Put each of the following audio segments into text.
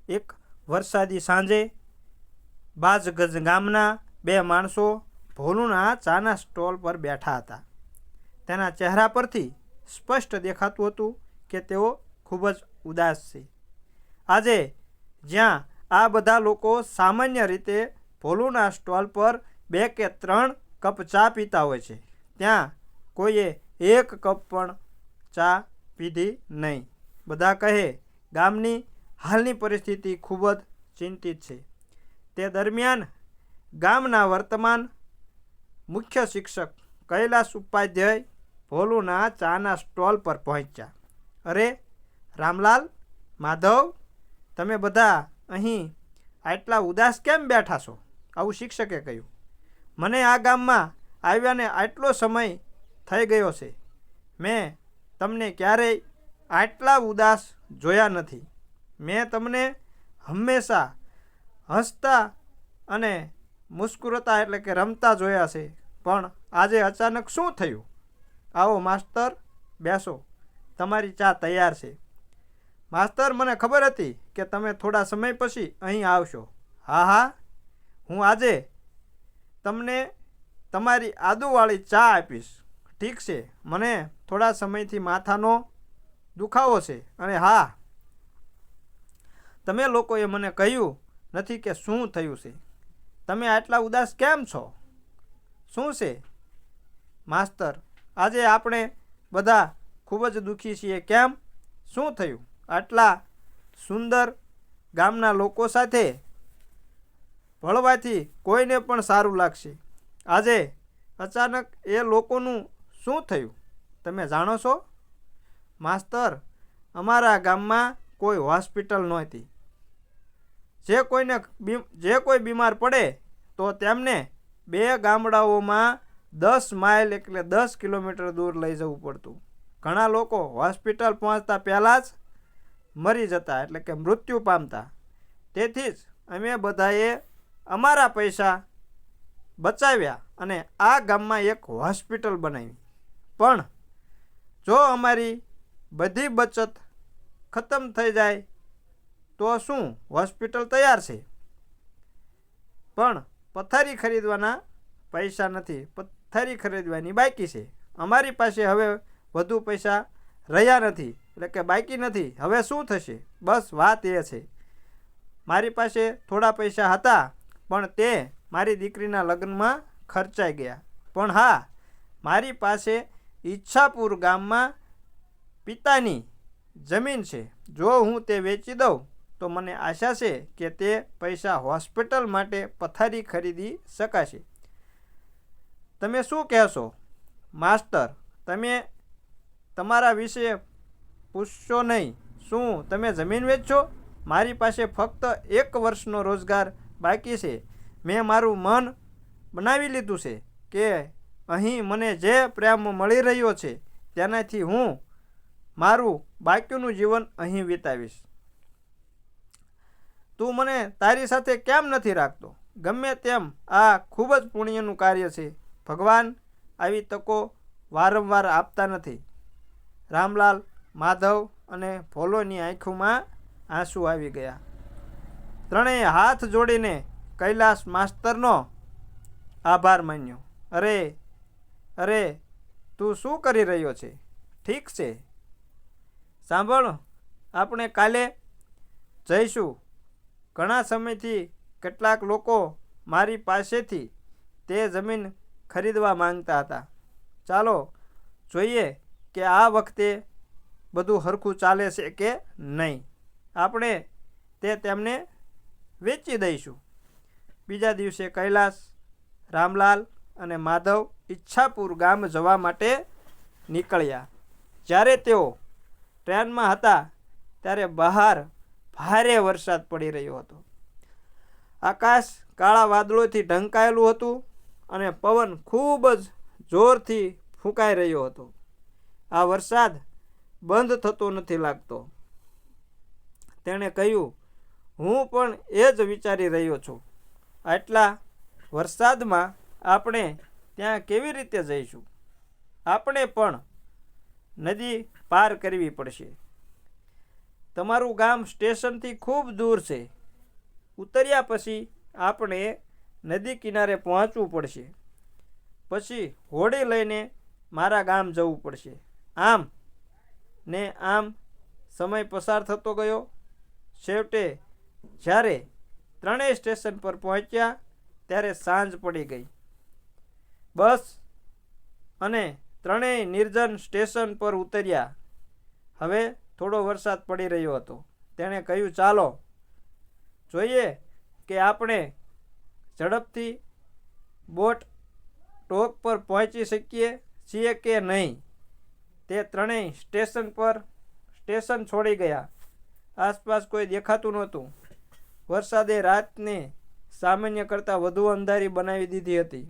એક વરસાદી સાંજે બાજગજ ગામના બે માણસો ભોલુના ચાના સ્ટોલ પર બેઠા હતા. તેના ચહેરા પરથી સ્પષ્ટ દેખાતું હતું કે તેઓ ખૂબ જ ઉદાસ છે. આજે જ્યાં આ બધા લોકો સામાન્ય રીતે ભોલુના સ્ટોલ પર 2 કે 3 કપ ચા પીતા હોય છે, ત્યાં કોઈએ 1 કપ પણ ચા પીધી નહીં. બધા કહે ગામની હાલની પરિસ્થિતિ ખૂબ જ ચિંતિત છે. તે દરમિયાન ગામના વર્તમાન મુખ્ય શિક્ષક કૈલાસ ઉપાધ્યાય ભોલુના ચાના સ્ટોલ પર પહોંચ્યા. અરે રામલાલ, માધવ, તમે બધા અહીં આટલા ઉદાસ કેમ બેઠા છો? આવું શિક્ષકે કહ્યું. મને આ ગામમાં આવ્યાને આટલો સમય થઈ ગયો છે. મેં તમને ક્યારેય આટલા ઉદાસ જોયા નથી. મેં તમને હંમેશા હસતા અને મુસ્કુરાતા એટલે કે રમતા જોયા છે, પણ આજે અચાનક શું થયું? આવો માસ્તર, બેસો, તમારી ચા તૈયાર છે. માસ્તર, મને ખબર હતી કે તમે થોડા સમય પછી અહીં આવશો. હા, હું આજે તમને તમારી આદુવાળી ચા આપીશ. ઠીક છે, મને થોડા સમયથી માથાનો દુખાવો છે, અને હા, તમે લોકોએ મને કહ્યું નથી કે શું થયું છે. તમે આટલા ઉદાસ કેમ છો? શું છે? માસ્તર, આજે આપણે બધા ખૂબ જ દુઃખી છીએ. કેમ? શું થયું? આટલા સુંદર ગામના લોકો સાથે ભળવાથી કોઈને પણ સારું લાગશે. આજે અચાનક એ લોકોનું શું થયું? તમે જાણો છો? માસ્તર, અમારા ગામમાં કોઈ હોસ્પિટલ નહોતી. જે કોઈ બીમાર પડે તો તેમને 2 ગામડાઓમાં 10 માઇલ એટલે 10 કિલોમીટર દૂર લઈ જવું પડતું. ઘણા લોકો હોસ્પિટલ પહોંચતા પહેલાં જ મરી જતા એટલે કે મૃત્યુ પામતા. તેથી જ અમે બધાએ અમારા પૈસા બચાવ્યા અને આ ગામમાં એક હોસ્પિટલ બનાવી. પણ જો અમારી બધી બચત ખતમ થઈ જાય તો શું હોસ્પિટલ તૈયાર છે, પણ પથારી ખરીદવાના પૈસા નથી. પથારી ખરીદવાની બાકી છે. અમારી પાસે હવે વધુ પૈસા રહ્યા નથી એટલે કે બાકી નથી. હવે શું થશે? બસ વાત એ છે. મારી પાસે થોડા પૈસા હતા, પણ તે મારી દીકરીના લગ્નમાં ખર્ચાઈ ગયા. પણ હા, મારી પાસે ઈચ્છાપુર ગામમાં પિતાની જમીન છે. જો હું તે વેચી દઉં તો મને આશા છે કે તે પૈસા હોસ્પિટલ માટે પથારી ખરીદી શકાશે. તમે શું કહેશો? માસ્તર, તમે તમારા વિશે પૂછશો નહીં. શું તમે જમીન વેચશો? મારી પાસે ફક્ત 1 વર્ષનો રોજગાર બાકી છે. મેં મારું મન બનાવી લીધું છે કે અહીં મને જે પ્રેમ મળી રહ્યો છે તેનાથી હું મારું બાકીનું જીવન અહીં વિતાવીશ. તું મને તારી સાથે કેમ નથી રાખતો? ગમે તેમ આ ખૂબ જ પુણ્યનું કાર્ય છે. ભગવાન આવી તકો વારંવાર આપતા નથી. રામલાલ, માધવ અને ભોલોની આંખોમાં આંસુ આવી ગયા. ત્રણેય હાથ જોડીને કૈલાસ માસ્તરનો આભાર માન્યો. અરે, તું શું કરી રહ્યો છે? ઠીક છે, સાંભળ, આપણે કાલે જઈશું. ઘણા સમયથી કેટલાક લોકો મારી પાસેથી તે જમીન ખરીદવા માંગતા હતા. ચાલો જોઈએ કે આ વખતે બધું હરખું ચાલે છે કે નહીં. આપણે તેમને વેચી દઈશું. બીજા દિવસે કૈલાસ, રામલાલ અને માધવ ઈચ્છાપુર ગામ જવા માટે નીકળ્યા. જ્યારે તેઓ ટ્રેનમાં હતા ત્યારે બહાર ભારે વરસાદ પડી રહ્યો હતો. આકાશ કાળા વાદળોથી ઢંકાયેલું હતું અને પવન ખૂબ જ જોરથી ફૂંકાઈ રહ્યો હતો. આ વરસાદ બંધ થતો નથી લાગતો. તેણે કહ્યું, હું પણ એ જ વિચારી રહ્યો છું. આટલા વરસાદમાં આપણે ત્યાં કેવી રીતે જઈશું? આપણે પણ નદી પાર કરવી પડશે. તમારું ગામ સ્ટેશનથી ખૂબ દૂર છે. ઉતર્યા પછી આપણે નદી કિનારે પહોંચવું પડશે. પછી હોડી લઈને મારા ગામ જવું પડશે. આમ ને આમ સમય પસાર થતો ગયો. છેવટે જ્યારે ત્રણેય સ્ટેશન પર પહોંચ્યા ત્યારે સાંજ પડી ગઈ. બસ અને ત્રણેય નિર્જન સ્ટેશન પર ઉતર્યા. હવે થોડો વરસાદ પડી રહ્યો હતો. તેણે કહ્યું, ચાલો જોઈએ કે આપણે ઝડપથી બોટ ટોક પર પહોંચી શકીએ છીએ કે નહીં. તે ત્રણેય સ્ટેશન છોડી ગયા. આસપાસ કોઈ દેખાતું નહોતું. વરસાદે રાતને સામાન્ય કરતાં વધુ અંધારી બનાવી દીધી હતી.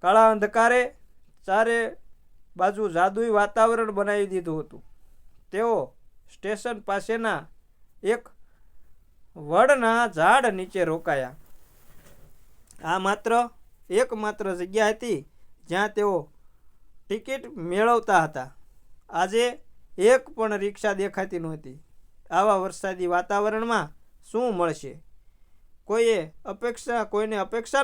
કાળા અંધકારે ચારે બાજુ જાદુઈ વાતાવરણ બનાવી દીધું હતું. તેઓ સ્ટેશન પાસેના એક વડના ઝાડ નીચે રોકાયા. આ એકમાત્ર જગ્યા હતી જ્યાં તેઓ ટિકિટ મેળવતા હતા. આજે એક પણ રિક્ષા દેખાતી નહોતી. આવા વરસાદી વાતાવરણમાં શું મળશે? કોઈને અપેક્ષા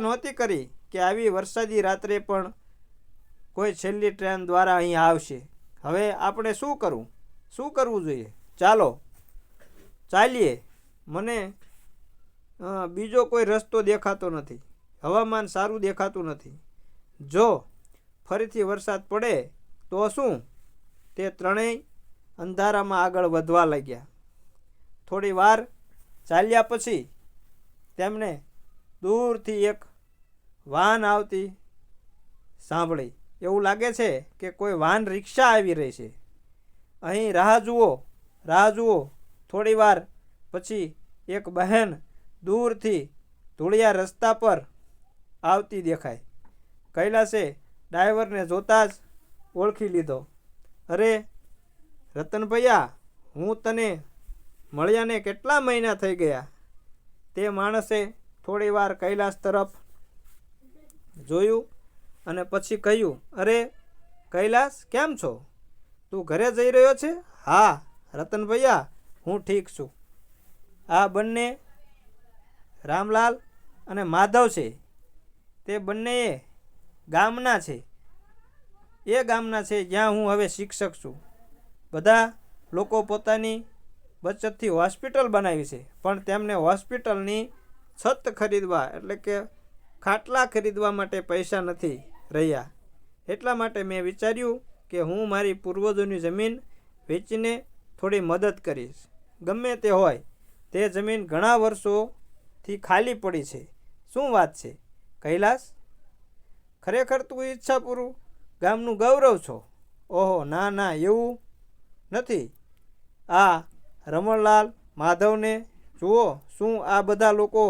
નહોતી કરી કે આવી વરસાદી રાત્રે પણ કોઈ છેલ્લી ટ્રેન દ્વારા અહીં આવશે. હવે આપણે શું કરવું જોઈએ? ચાલીએ. મને બીજો કોઈ રસ્તો દેખાતો નથી. હવામાન સારું દેખાતું નથી. જો ફરીથી વરસાદ પડે તો શું? તે ત્રણેય અંધારામાં આગળ વધવા લાગ્યા. થોડી વાર ચાલ્યા પછી તેમને દૂરથી એક વાન આવતી સાંભળી. એવું લાગે છે કે કોઈ વાન રિક્ષા આવી રહી છે. અહીં રાહ જુઓ. થોડી વાર પછી એક બહેન દૂરથી ધૂળિયા રસ્તા પર આવતી દેખાય. કૈલાસે ડ્રાઈવરને જોતાં જ ઓળખી લીધો. અરે રતનભૈયા, હું તને મળ્યાને કેટલા મહિના થઈ ગયા. તે માણસે થોડી વાર કૈલાસ તરફ જોયું અને પછી કહ્યું, અરે કૈલાસ, કેમ છો? તું ઘરે જઈ રહ્યો છે? હા રતનભૈયા, હું ઠીક છું. આ બંને રામલાલ અને માધવ છે. તે બંને ગામના છે જ્યાં હું હવે શિક્ષક છું. બધા લોકો પોતાની બચતથી હોસ્પિટલ બનાવી છે, પણ તેમને હોસ્પિટલની છત ખરીદવા એટલે કે ખાટલા ખરીદવા માટે પૈસા નથી રહ્યા. એટલા માટે મેં વિચાર્યું કે હું મારી પૂર્વજોની જમીન વેચીને થોડી મદદ કરીશ. ગમે તે હોય, તે જમીન ઘણા વર્ષોથી ખાલી પડી છે. શું વાત છે કૈલાસ? ખરેખર તું ઈચ્છાપુરું ગામનું ગૌરવ છો. ઓહો, ના, એવું નથી. આ રમણલાલ, માધવને જુઓ. શું આ બધા લોકો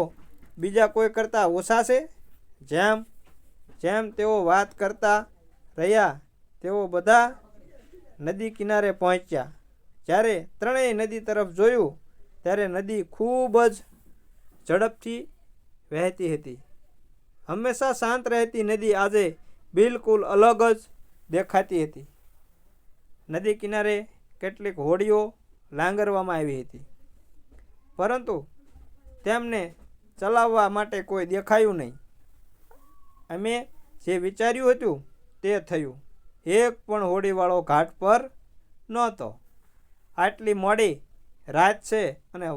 બીજા કોઈ કરતાં ઓછા છે? જેમ તેઓ વાત કરતા રહ્યા તેઓ બધા નદી કિનારે પહોંચ્યા. જ્યારે ત્રણેય નદી તરફ જોયું ત્યારે નદી ખૂબ જ ઝડપથી વહેતી હતી. હંમેશા શાંત રહેતી નદી આજે બિલકુલ અલગ જ દેખાતી હતી. નદી કિનારે કેટલીક હોડીઓ લાંગરવામાં આવી હતી, પરંતુ તેમને ચલાવવા માટે કોઈ દેખાયું નહીં. અમે જે વિચાર્યું હતું તે થયું. એક પણ હોડીવાળો ઘાટ પર નહોતો. આટલી મોડી રાત છે અને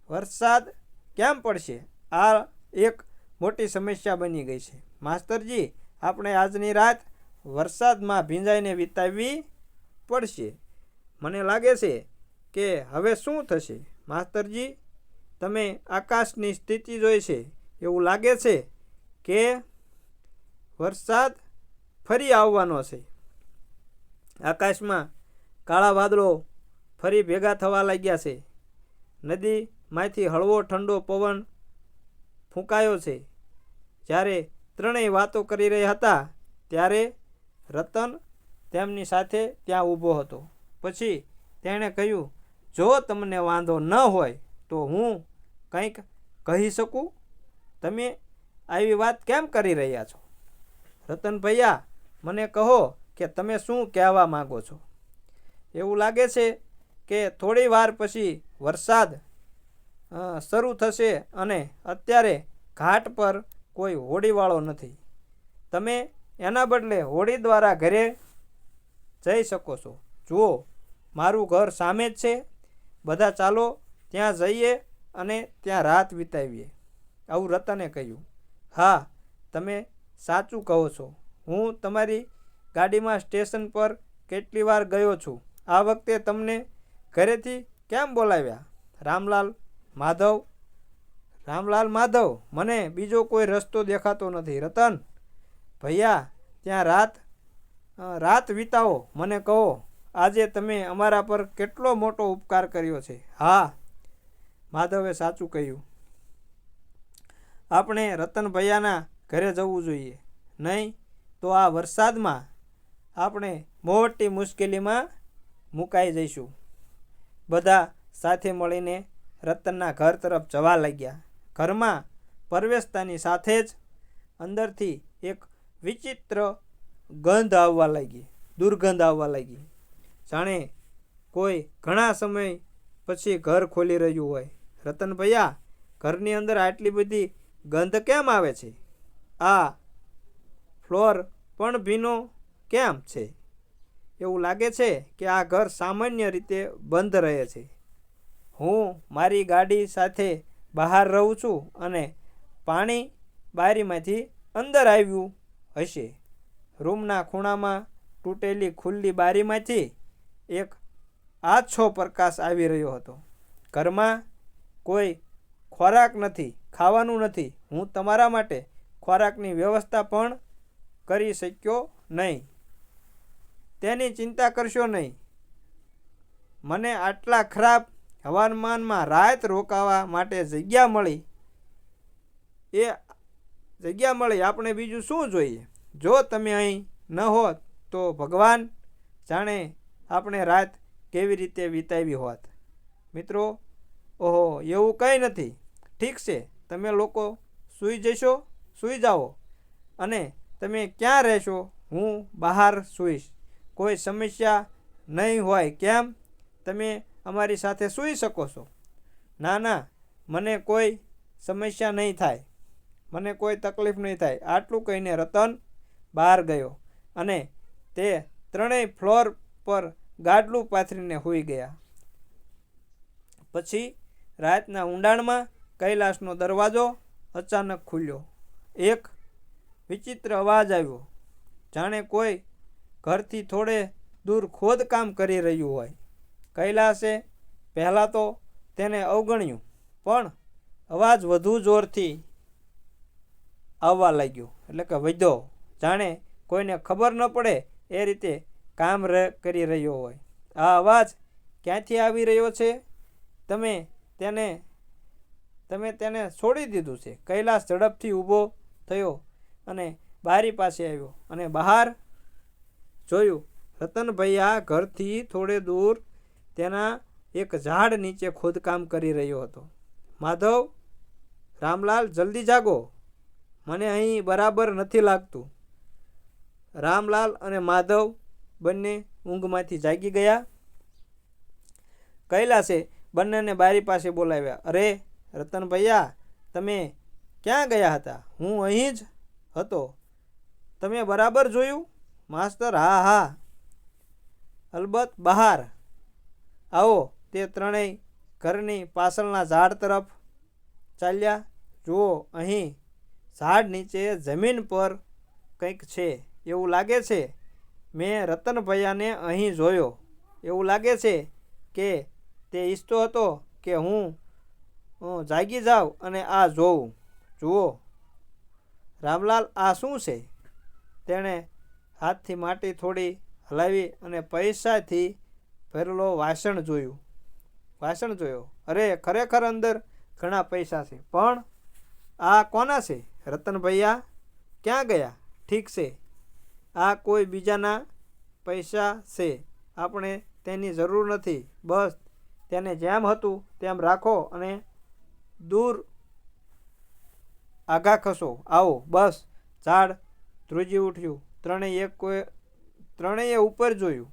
વરસાદ કેમ પડશે? આ એક મોટી સમસ્યા બની ગઈ છે. માસ્તરજી, આપણે આજની રાત વરસાદમાં ભીંજાઈને વિતાવવી પડશે. મને લાગે છે કે હવે શું થશે? માસ્તરજી, તમે આકાશની સ્થિતિ જોઈ છે. એવું લાગે છે કે વરસાદ ફરી આવવાનો છે. આકાશમાં કાળા વાદળો ફરી ભેગા થવા લાગ્યા છે. નદીમાંથી હળવો ઠંડો પવન ફૂંકાયો છે. જ્યારે ત્રણેય વાતો કરી રહ્યા હતા ત્યારે રતન તેમની સાથે ત્યાં ઊભો હતો. પછી તેણે કહ્યું, જો તમને વાંધો ન હોય તો હું કંઈક કહી શકું? તમે આવી વાત કેમ કરી રહ્યા છો? રતનભૈયા, મને કહો કે તમે શું કહેવા માગો છો. એવું લાગે છે કે થોડી વાર પછી વરસાદ શરૂ થશે અને અત્યારે ઘાટ પર કોઈ હોડીવાળો નથી. તમે એના બદલે હોડી દ્વારા ઘરે જઈ શકો છો. જુઓ, મારું ઘર સામે જ છે. બધા ચાલો ત્યાં જઈએ અને ત્યાં રાત વિતાવીએ. આવું રતને કહ્યું. હા, તમે સાચું કહો છો. હું તમારી ગાડીમાં સ્ટેશન પર કેટલી વાર ગયો છું. આ વખતે તમને ઘરેથી કેમ બોલાવ્યા? રામલાલ માધવ, મને બીજો કોઈ રસ્તો દેખાતો નથી. રતન ભૈયા, ત્યાં રાત વિતાવો. મને કહો, આજે તમે અમારા પર કેટલો મોટો ઉપકાર કર્યો છે. હા, માધવે સાચું કહ્યું. આપણે રતન ભૈયાના ઘરે જવું જોઈએ. નહીં તો આ વરસાદમાં આપણે મોટી મુશ્કેલીમાં મુકાઈ જઈશું. બધા સાથે મળીને રતનના ઘર તરફ જવા લાગ્યા. ઘરમાં પ્રવેશતાની સાથે જ અંદરથી એક વિચિત્ર દુર્ગંધ આવવા લાગી. જાણે કોઈ ઘણા સમય પછી ઘર ખોલી રહ્યું હોય. રતન ભૈયા, ઘરની અંદર આટલી બધી ગંધ કેમ આવે છે? આ ફ્લોર પણ ભીનો કેમ છે? એવું લાગે છે કે આ ઘર સામાન્ય રીતે બંધ રહે છે. હું મારી ગાડી સાથે બહાર રહું છું અને પાણી બારીમાંથી અંદર આવ્યું હશે. રૂમના ખૂણામાં તૂટેલી ખુલ્લી બારીમાંથી એક આછો પ્રકાશ આવી રહ્યો હતો. ઘરમાં કોઈ ખોરાક નથી, ખાવાનું નથી. હું તમારા માટે ખોરાકની વ્યવસ્થા પણ કરી શક્યો નહીં. તેની ચિંતા કરશો નહીં. મને આટલા ખરાબ હવામાનમાં રાત રોકાવા માટે જગ્યા મળી. આપણે બીજું શું જોઈએ? જો તમે અહીં ન હોત તો ભગવાન જાણે આપણે રાત કેવી રીતે વિતાવી હોત. મિત્રો, ઓહો, એવું કંઈ નથી. ઠીક છે, તમે લોકો સૂઈ જાઓ અને તમે ક્યાં રહેશો? હું બહાર સૂઈશ. કોઈ સમસ્યા નહીં હોય કેમ? તમે અમારી સાથે સૂઈ શકો છો. ના, મને કોઈ સમસ્યા નહીં થાય. મને કોઈ તકલીફ નહીં થાય. આટલું કહીને રતન બહાર ગયો અને તે ત્રણેય ફ્લોર પર ગાડલું પાથરીને સૂઈ ગયા. પછી રાતના ઊંડાણમાં કૈલાસનો દરવાજો અચાનક ખુલ્યો. એક વિચિત્ર અવાજ આવ્યો, જાણે કોઈ ઘરથી થોડે દૂર ખોદકામ કરી રહ્યું હોય. કૈલાસે પહેલાં તો તેને અવગણ્યું, પણ અવાજ વધુ જોરથી આવવા લાગ્યો, એટલે કે વધ્યો. જાણે કોઈને ખબર ન પડે એ રીતે કામ કરી રહ્યો હોય. આ અવાજ ક્યાંથી આવી રહ્યો છે? તમે તેને છોડી દીધું છે. કૈલાસ ઝડપથી ઊભો થયો અને બારી પાસે આવ્યો અને બહાર જોયું. રતન ભૈયા ઘરથી થોડે દૂર તેના એક ઝાડ નીચે ખોદકામ કરી રહ્યો હતો. માધવ, રામલાલ, જલ્દી જાગો. મને અહીં બરાબર નથી લાગતું. રામલાલ અને માધવ બંને ઊંઘમાંથી જાગી ગયા. કૈલાસે બંનેને બારી પાસે બોલાવ્યા. અરે રતન ભૈયા, તમે ક્યાં ગયા હતા? હું અહીં જ હતો. તમે બરાબર જોયું? માસ્તર, હા, અલબત્ત. બહાર આવો. તે ત્રણેય ઘરની પાછળના ઝાડ તરફ ચાલ્યા. જુઓ, અહીં ઝાડ નીચે જમીન પર કંઈક છે. એવું લાગે છે મેં રતન ભૈયાને અહીં જોયો. એવું લાગે છે કે તે ઈચ્છતો હતો કે હું જાગી જાઉં અને આ જોઉં. જુઓ રામલાલ, આ શું છે? તેણે હાથથી માટી થોડી હલાવી અને પૈસાથી ભરેલો વાસણ જોયો. અરે, ખરેખર અંદર ઘણા પૈસા છે. પણ આ કોના છે? રતન ભૈયા ક્યાં ગયા? ઠીક છે, આ કોઈ બીજાના પૈસા છે. આપણે તેની જરૂર નથી. બસ તેને જેમ હતું તેમ રાખો અને દૂર આગા ખસો. આવો. બસ ઝાડ ધ્રુજી ઉઠ્યું. ત્રણેય ત્રણેય ઉપર જોયું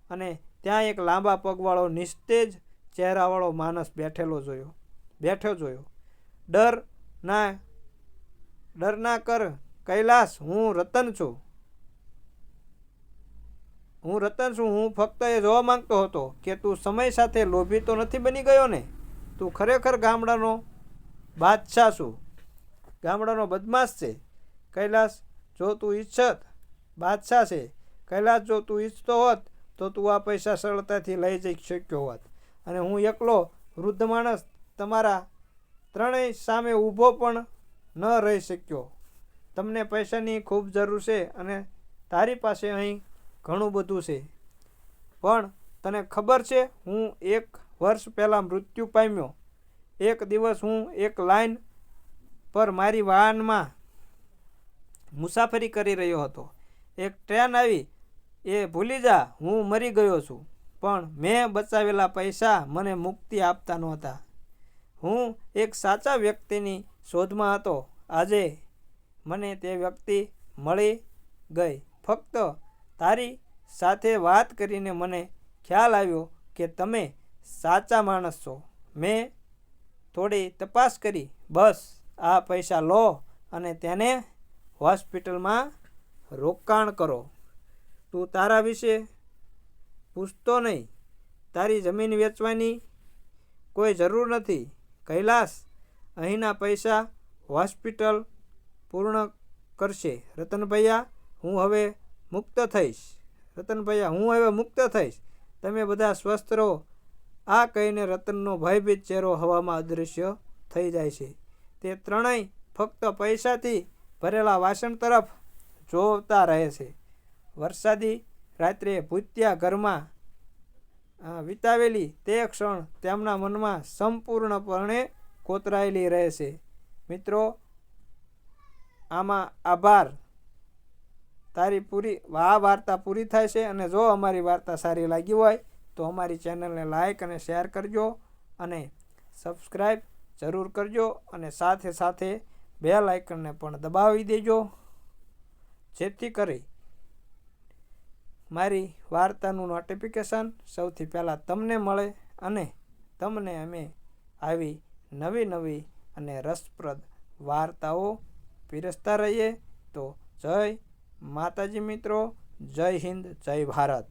અને ત્યાં એક લાંબા પગવાળો નિસ્તેજ ચહેરાવાળો માણસ બેઠો જોયો. ડર ના કર કૈલાસ, હું રતન છું. હું ફક્ત એ જોવા માંગતો હતો કે તું સમય સાથે લોભી તો નથી બની ગયો ને? તું ખરેખર ગામડાનો બાદશાહ છું, ગામડાનો બદમાશ છે. કૈલાસ, જો તું ઈચ્છત બાદશાહ છે. કૈલાસ, જો તું ઈચ્છતો હોત તો તું આ પૈસા સરળતાથી લઈ જઈ શક્યો હોત અને હું એકલો વૃદ્ધ માણસ તમારા ત્રણેય સામે ઊભો પણ ન રહી શક્યો. તમને પૈસાની ખૂબ જરૂર છે અને તારી પાસે અહીં ઘણું બધું છે, પણ તને ખબર છે હું 1 વર્ષ પહેલાં મૃત્યુ પામ્યો. એક દિવસ હું એક લાઇન પર મારી વાહનમાં મુસાફરી કરી રહ્યો હતો. એક ટ્રેન આવી. એ ભૂલી જા, હું મરી ગયો છું. પણ મેં બચાવેલા પૈસા મને મુક્તિ આપતા નહોતા. હું એક સાચા વ્યક્તિની શોધમાં હતો. આજે મને તે વ્યક્તિ મળી ગઈ. ફક્ત તારી સાથે વાત કરીને મને ખ્યાલ આવ્યો કે તમે સાચા માણસ છો. મેં થોડી તપાસ કરી. બસ આ પૈસા લો અને તેને હોસ્પિટલમાં રોકાણ કરો. તું તારા વિશે પૂછતો નહીં. તારી જમીન વેચવાની કોઈ જરૂર નથી. કૈલાસ, અહીંના પૈસા હોસ્પિટલ પૂર્ણ કરશે. રતનભૈયા, હું હવે મુક્ત થઈશ. તમે બધા સ્વસ્થ રહો. આ કહીને રતનનો ભયભીત ચહેરો હવામાં અદૃશ્ય થઈ જાય છે. તે ત્રણેય ફક્ત પૈસાથી ભરેલા વાસણ તરફ જોતા રહે છે. વરસાદી રાત્રે ભૂતિયા ઘરમાં વિતાવેલી તે ક્ષણ તેમના મનમાં સંપૂર્ણપણે કોતરાયેલી રહે છે. મિત્રો, આમાં આભાર. આ વાર્તા પૂરી થાય છે અને જો અમારી વાર્તા સારી લાગી હોય તો અમારી ચેનલને લાઈક અને શેર કરજો અને સબસ્ક્રાઈબ જરૂર કરજો અને સાથે સાથે બેલ આઇકનને પણ દબાવી દેજો, જેથી કરી મારી વાર્તાનું નોટિફિકેશન સૌથી પહેલાં તમને મળે અને તમને અમે આવી નવી અને રસપ્રદ વાર્તાઓ પીરસતા રહીએ. તો જય માતાજી મિત્રો, જય હિન્દ, જય ભારત.